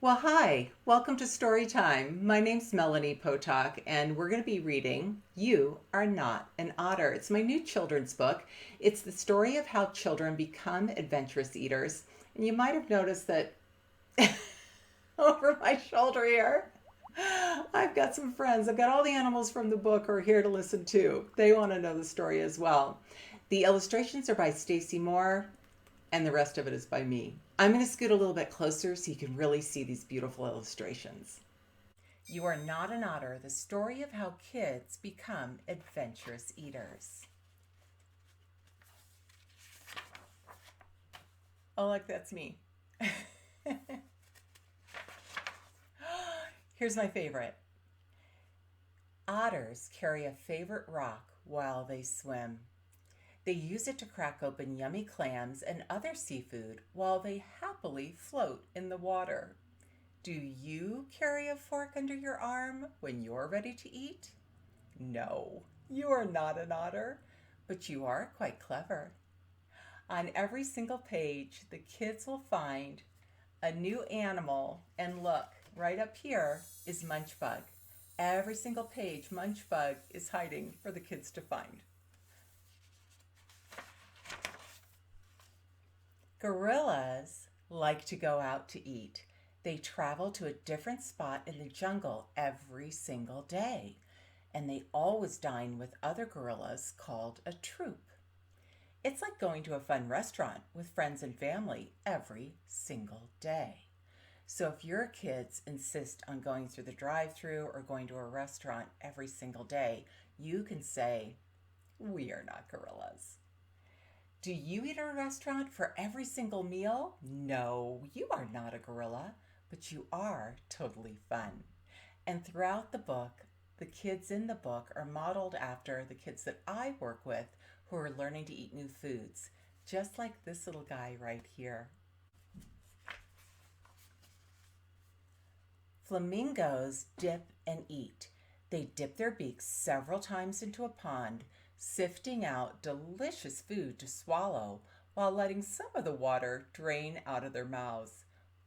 Well, hi, welcome to Storytime. My name's Melanie Potock, and we're going to be reading You Are Not an Otter. It's my new children's book. It's the story of how children become adventurous eaters. And you might have noticed that over my shoulder here, I've got some friends. I've got all the animals from the book who are here to listen too. They want to know the story as well. The illustrations are by Stacy Moore, and the rest of it is by me. I'm going to scoot a little bit closer so you can really see these beautiful illustrations. You Are Not an Otter, the story of how kids become adventurous eaters. Oh, look, that's me. Here's my favorite. Otters carry a favorite rock while they swim. They use it to crack open yummy clams and other seafood while they happily float in the water. Do you carry a fork under your arm when you're ready to eat? No, you are not an otter, but you are quite clever. On every single page, the kids will find a new animal, and look, right up here is Munchbug. Every single page, Munchbug is hiding for the kids to find. Gorillas like to go out to eat. They travel to a different spot in the jungle every single day, and they always dine with other gorillas called a troop. It's like going to a fun restaurant with friends and family every single day. So if your kids insist on going through the drive-through or going to a restaurant every single day, you can say, "We are not gorillas." Do you eat at a restaurant for every single meal? No, you are not a gorilla, but you are totally fun. And throughout the book, the kids in the book are modeled after the kids that I work with who are learning to eat new foods, just like this little guy right here. Flamingos dip and eat. They dip their beaks several times into a pond, sifting out delicious food to swallow while letting some of the water drain out of their mouths.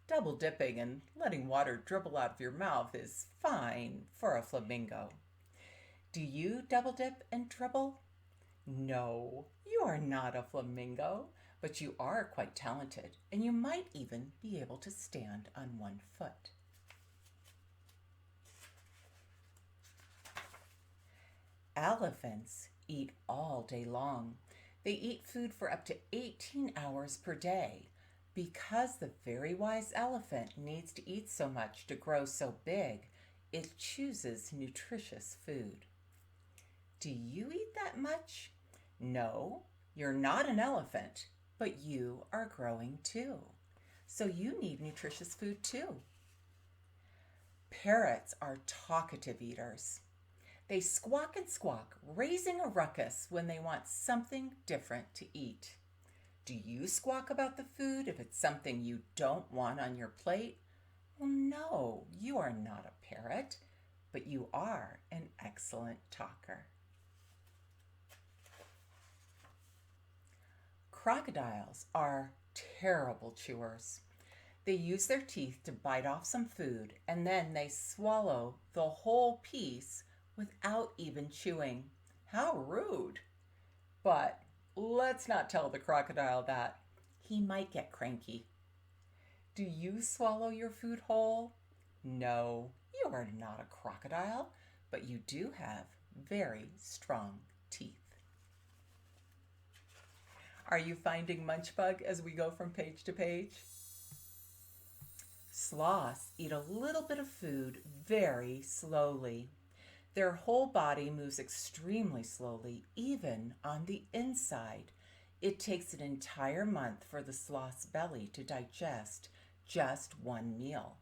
Double dipping and letting water dribble out of your mouth is fine for a flamingo. Do you double dip and dribble? No, you are not a flamingo, but you are quite talented, and you might even be able to stand on one foot. Elephants eat all day long. They eat food for up to 18 hours per day. Because the very wise elephant needs to eat so much to grow so big, it chooses nutritious food. Do you eat that much? No, you're not an elephant, but you are growing too. So you need nutritious food too. Parrots are talkative eaters. They squawk and squawk, raising a ruckus when they want something different to eat. Do you squawk about the food if it's something you don't want on your plate? Well, no, you are not a parrot, but you are an excellent talker. Crocodiles are terrible chewers. They use their teeth to bite off some food and then they swallow the whole piece without even chewing. How rude! But let's not tell the crocodile that. He might get cranky. Do you swallow your food whole? No, you are not a crocodile, but you do have very strong teeth. Are you finding Munchbug as we go from page to page? Sloths eat a little bit of food very slowly. Their whole body moves extremely slowly, even on the inside. It takes an entire month for the sloth's belly to digest just one meal.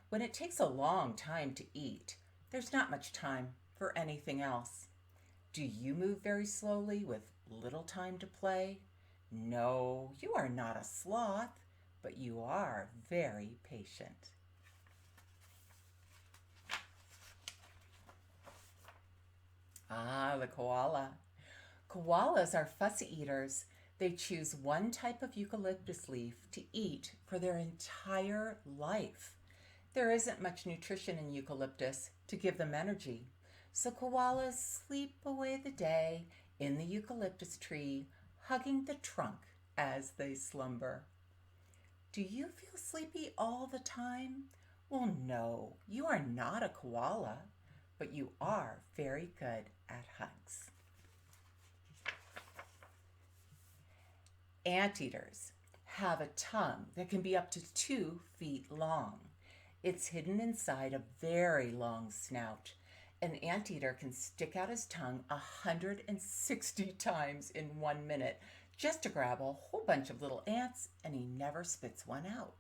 When it takes a long time to eat, there's not much time for anything else. Do you move very slowly with little time to play? No, you are not a sloth, but you are very patient. Ah, the koala. Koalas are fussy eaters. They choose one type of eucalyptus leaf to eat for their entire life. There isn't much nutrition in eucalyptus to give them energy, so koalas sleep away the day in the eucalyptus tree, hugging the trunk as they slumber. Do you feel sleepy all the time? Well, no, you are not a koala, but you are very good at hugs. Anteaters have a tongue that can be up to 2 feet long. It's hidden inside a very long snout. An anteater can stick out his tongue 160 times in 1 minute just to grab a whole bunch of little ants, and he never spits one out.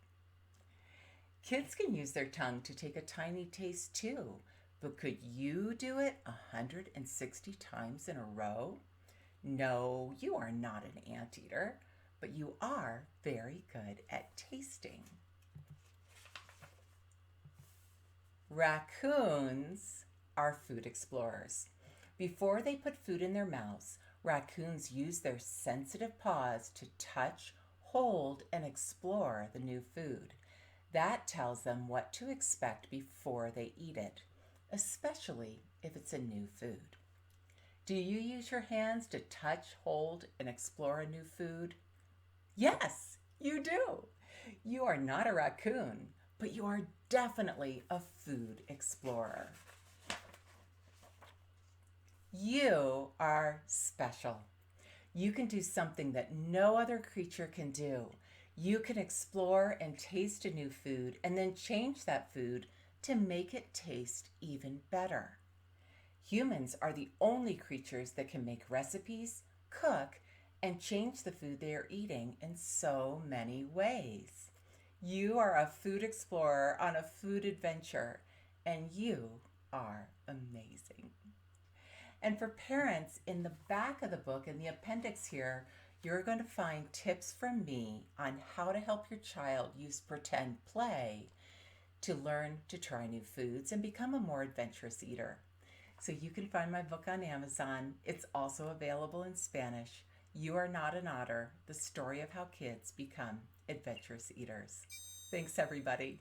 Kids can use their tongue to take a tiny taste too, but could you do it 160 times in a row? No, you are not an anteater, but you are very good at tasting. Raccoons are food explorers. Before they put food in their mouths, raccoons use their sensitive paws to touch, hold, and explore the new food. That tells them what to expect before they eat it, especially if it's a new food. Do you use your hands to touch, hold, and explore a new food? Yes, you do. You are not a raccoon, but you are definitely a food explorer. You are special. You can do something that no other creature can do. You can explore and taste a new food and then change that food to make it taste even better. Humans are the only creatures that can make recipes, cook, and change the food they are eating in so many ways. You are a food explorer on a food adventure, and you are amazing. And for parents, in the back of the book, in the appendix here, you're going to find tips from me on how to help your child use pretend play to learn to try new foods and become a more adventurous eater. So you can find my book on Amazon. It's also available in Spanish. You Are Not an Otter, the story of how kids become adventurous eaters. Thanks, everybody.